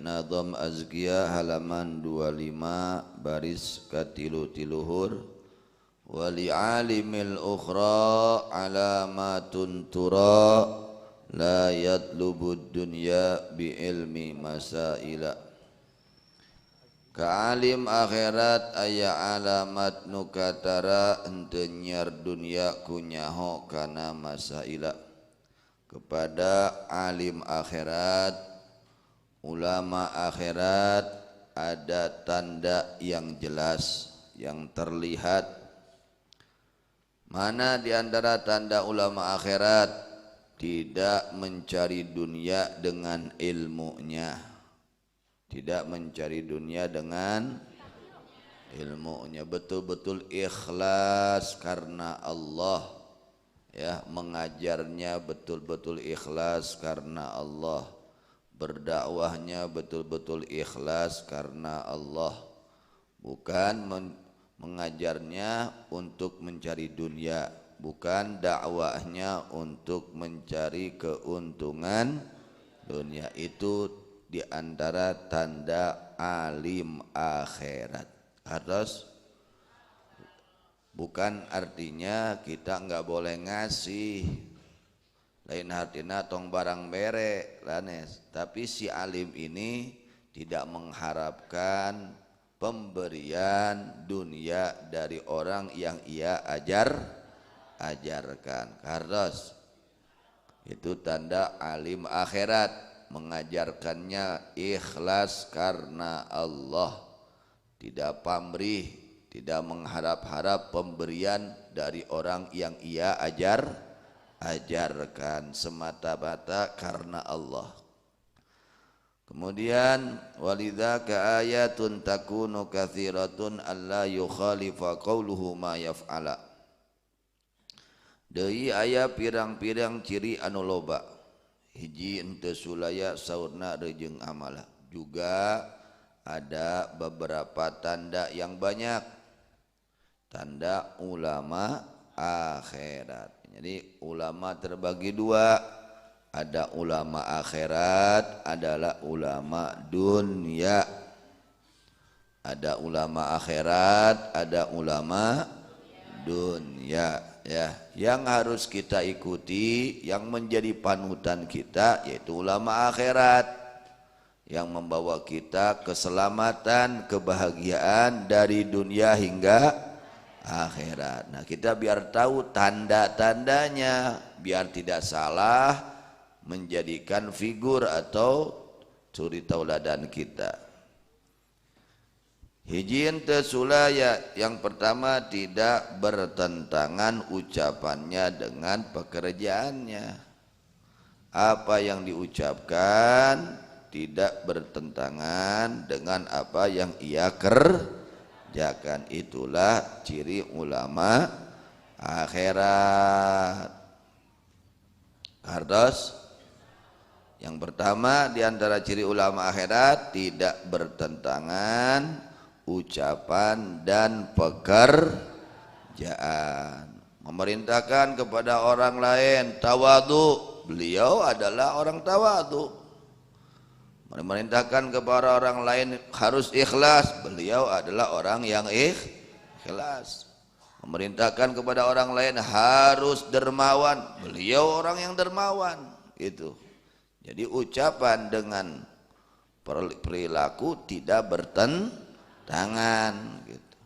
Nadham Azkiya halaman 25 baris katilu-tiluhur. Wali alimil ukhra alamatun tura la yatlubud dunya bi ilmi masaila. Ka alim akhirat aya alamat nukatara henteu nyiar dunya kunyaho kana masaila. Kepada alim akhirat, ulama akhirat ada tanda yang jelas, yang terlihat. Mana di antara tanda ulama akhirat? Tidak mencari dunia dengan ilmunya. Tidak mencari dunia dengan ilmunya. Betul-betul ikhlas karena Allah. Ya, mengajarnya betul-betul ikhlas karena Allah. Berdakwahnya betul-betul ikhlas karena Allah, bukan mengajarnya untuk mencari dunia, bukan dakwahnya untuk mencari keuntungan dunia. Itu diantara tanda alim akhirat. Harus bukan artinya kita nggak boleh ngasih, lain artinya tong barang bere lanes. Tapi si alim ini tidak mengharapkan pemberian dunia dari orang yang ia ajarkan. Karena itu tanda alim akhirat, mengajarkannya ikhlas karena Allah, tidak pamrih, tidak mengharap-harap pemberian dari orang yang ia ajarkan, semata-mata karena Allah. Kemudian walidzaka ayatun takunu katsiratun alla yukhalifa qauluhu ma yaf'ala. Deui aya pirang-pirang ciri anu loba. Hiji henteu sulaya saurna reujeng amala. Juga ada beberapa tanda yang banyak. Tanda ulama akhirat. Jadi ulama terbagi dua, ada ulama akhirat, adalah ulama dunia. Ada ulama akhirat, ada ulama dunia. Ya, yang harus kita ikuti, yang menjadi panutan kita yaitu ulama akhirat, yang membawa kita keselamatan, kebahagiaan dari dunia hingga akhirat. Nah, kita biar tahu tanda-tandanya, biar tidak salah menjadikan figur atau suri tauladan kita. Hijin tesulaya, yang pertama tidak bertentangan ucapannya dengan pekerjaannya. Apa yang diucapkan tidak bertentangan dengan apa yang ia kerjakan. Itulah ciri ulama akhirat. Kardos, yang pertama di antara ciri ulama akhirat tidak bertentangan ucapan dan pekerjaan. Memerintahkan kepada orang lain tawadu, beliau adalah orang tawadu. Memerintahkan kepada orang lain harus ikhlas, beliau adalah orang yang ikhlas. Memerintahkan kepada orang lain harus dermawan, beliau orang yang dermawan. Itu. Jadi ucapan dengan perilaku tidak bertentangan gitu.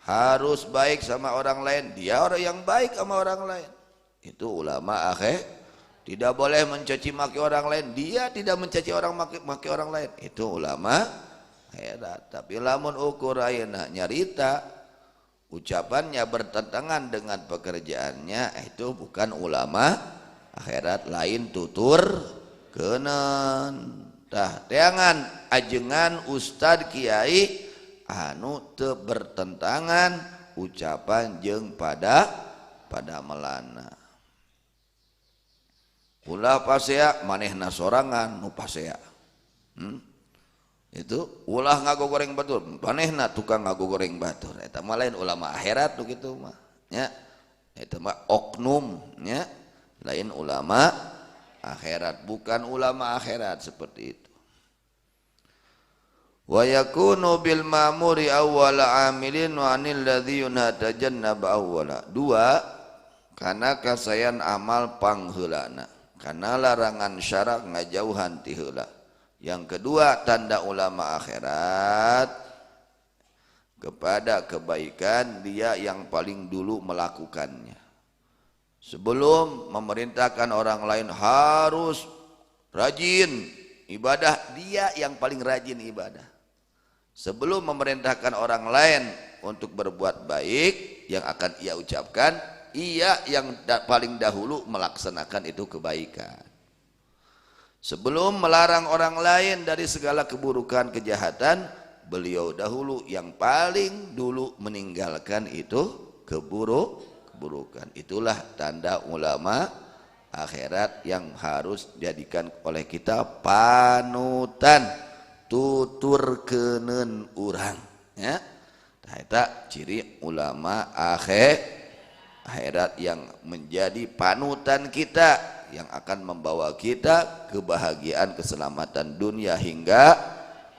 Harus baik sama orang lain, dia orang yang baik sama orang lain. Itu ulama akhirat. Tidak boleh mencaci maki orang lain, dia tidak mencaci orang maki orang lain. Itu ulama akhirat. Tapi lamun ukur ayeuna nyarita ucapannya bertentangan dengan pekerjaannya, itu bukan ulama akhirat, lain tutur kenen. Tah teangan ajengan ustad kiai anu teu bertentangan ucapan jeung pada melana. Ulah pasea manehna sorangan nu pasea. Itu ulah ngagogoreng batur, manehna tukang ngagogoreng batur. Eta mah lain ulama akhirat nu kitu mah. Nya. Eta mah oknum nya. Lain ulama akhirat, bukan ulama akhirat seperti itu. wa yakunu bil ma'muri awwala amilin wa anil ladzi yunha tajannaba awwala. Dua, karena kasayan amal pangheulana, karena larangan syarak ngajauhan ti heula. Yang kedua, tanda ulama akhirat kepada kebaikan dia yang paling dulu melakukannya. Sebelum memerintahkan orang lain harus rajin ibadah, dia yang paling rajin ibadah. Sebelum memerintahkan orang lain untuk berbuat baik yang akan ia ucapkan, ia yang paling dahulu melaksanakan itu kebaikan. Sebelum melarang orang lain dari segala keburukan kejahatan, beliau dahulu yang paling dulu meninggalkan itu keburukan. Itulah tanda ulama akhirat yang harus dijadikan oleh kita panutan, tuturkeun urang ya. Eta ciri ulama akhirat yang menjadi panutan kita, yang akan membawa kita kebahagiaan, keselamatan dunia hingga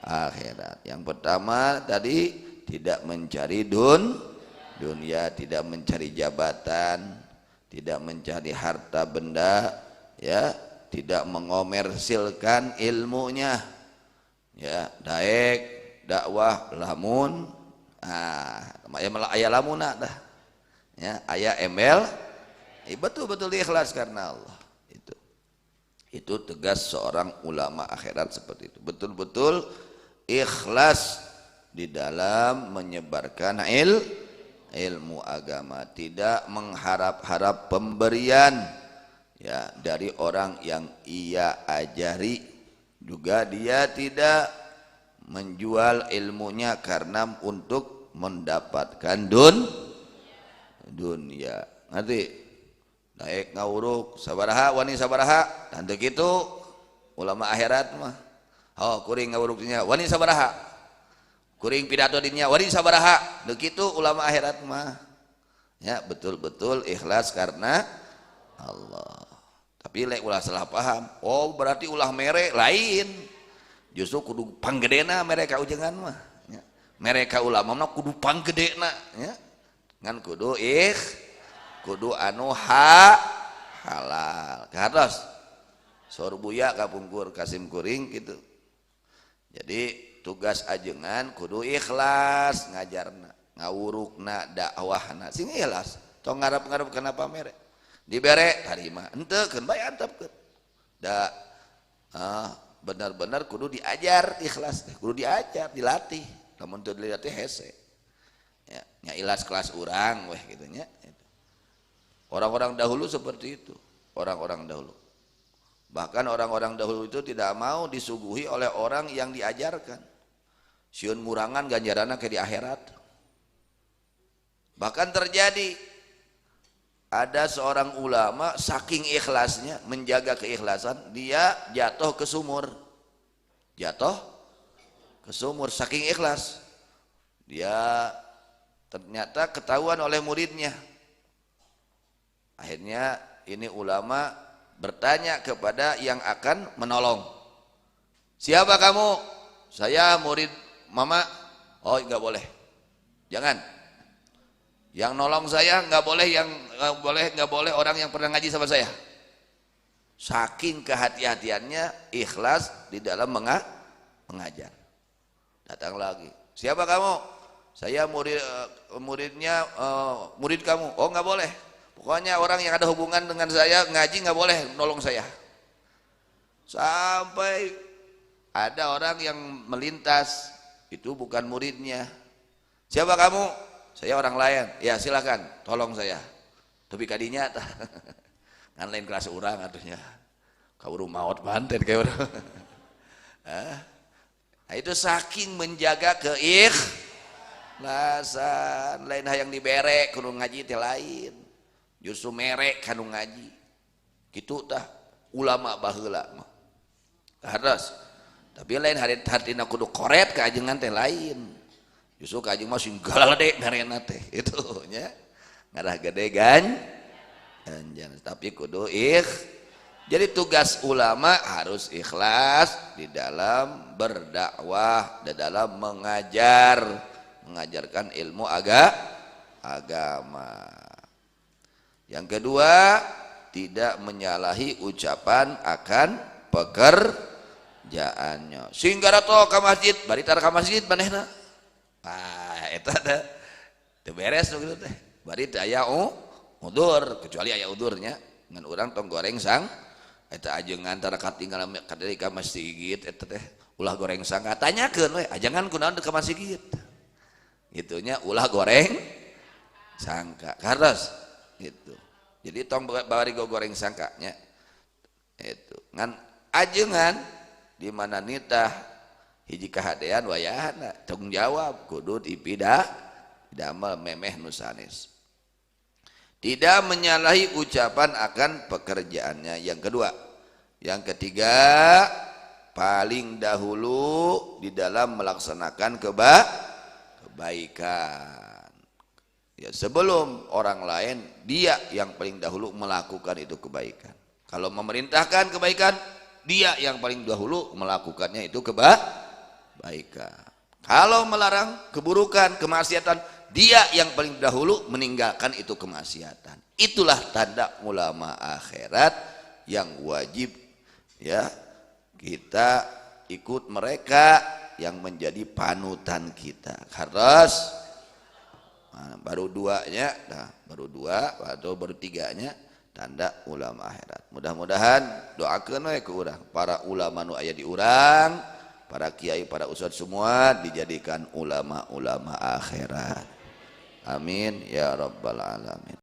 akhirat. Yang pertama tadi, tidak mencari dunia, tidak mencari jabatan, tidak mencari harta benda, ya, tidak mengomersilkan ilmunya, ya, daek dakwah lamun, aya lamuna dah, ya, aya embel, betul-betul ikhlas karena Allah. Itu tegas seorang ulama akhirat seperti itu, betul-betul ikhlas di dalam menyebarkan ilmu agama, tidak mengharap-harap pemberian ya dari orang yang ia ajari, juga dia tidak menjual ilmunya karena untuk mendapatkan dunia. Nanti naik ngawuruk sabaraha wani sabaraha, tanda gitu ulama akhirat mah. Oh kuring ngawuruknya wani sabaraha, kuring pidato dinya wani sabaraha, begitu ulama akhirat mah ya, betul-betul ikhlas karena Allah. Tapi lek ulah salah paham, oh berarti ulah mere lain, justru kudu panggedena mereka ujengan mah ya. Mereka ulama mah kudu panggedena ya, ngan kudu kudu anu halal kados sorbuya kapungkur kasim kuring gitu. Jadi tugas ajengan kudu ikhlas ngajarna, ngawurukna, dakwahna sing ikhlas. Tong ngarep-ngarep kenapa mere dibere tarima henteu keun bae antepkeun. Da benar-benar kudu diajar ikhlas teh, kudu diajar, dilatih. Lamun teu dilatih hese. Ya, nya ikhlas kelas urang weh kitu nya. Orang-orang dahulu seperti itu, orang-orang dahulu. Bahkan orang-orang dahulu itu tidak mau disuguhi oleh orang yang diajarkan. Sieun murangan ganjaranna ke di akhirat. Bahkan terjadi ada seorang ulama saking ikhlasnya menjaga keikhlasan, dia jatuh ke sumur. Jatuh ke sumur saking ikhlas. Dia ternyata ketahuan oleh muridnya. Akhirnya ini ulama bertanya kepada yang akan menolong, siapa kamu? Saya murid mama. Oh nggak boleh, jangan. Yang nolong saya nggak boleh, yang nggak boleh orang yang pernah ngaji sama saya. Saking kehati-hatiannya ikhlas di dalam mengajar. Datang lagi, siapa kamu? Saya muridnya murid kamu. Oh nggak boleh. Pokoknya orang yang ada hubungan dengan saya ngaji nggak boleh nolong saya. Sampai ada orang yang melintas, itu bukan muridnya. Siapa kamu? Saya orang lain. Ya silakan, tolong saya. Tapi kadinya kan lain kelas orang atunya. Kauru maut banten kayak orang. Nah, itu saking menjaga keikhlasan, lain hayang dibere kudu ngaji teh lain. Justru merek kanu ngaji gitu tah ulama baheula mah harus. Tapi lain hartina kudu koret ka ajengan teh lain, justru ka ajeng mah sing galade ngarena teh itu nya ngarah gede ganjaran. Tapi kudu Jadi tugas ulama harus ikhlas di dalam berdakwah, di dalam mengajarkan ilmu agama. Yang kedua, tidak menyalahi ucapan akan pekerjaannya. Sehingga to ke masjid, bari tar ka masjid manehna. Eta teh beres gitu teh. Bari teh aya udur, kecuali aya udurnya ngan urang tong goreng sang eta ajengan tara katinggal kadari ka masjid eta teh ulah goreng sangka tanyakeun we ajengan kunaon ka masjid. Gitunya ulah goreng sangka karos gitu. Jadi tong bari goreng sangkanya itu ngan ajengan di mana nitah hiji kahadean wayahna tanggung jawab kudu dipidamel memeh nu sanes. Tidak menyalahi ucapan akan pekerjaannya. Yang kedua, yang ketiga, paling dahulu di dalam melaksanakan kebaikan. Ya, sebelum orang lain, dia yang paling dahulu melakukan itu kebaikan. Kalau memerintahkan kebaikan, dia yang paling dahulu melakukannya itu kebaikan. Kalau melarang keburukan, kemaksiatan, dia yang paling dahulu meninggalkan itu kemaksiatan. Itulah tanda ulama akhirat yang wajib ya kita ikut mereka yang menjadi panutan kita. Harus baru duanya, baru dua atau baru tiganya tanda ulama akhirat. Mudah-mudahan doakeun we ku urang, para ulama nu aya di urang, para kiai, para ustadz semua dijadikan ulama-ulama akhirat. Amin ya rabbal alamin.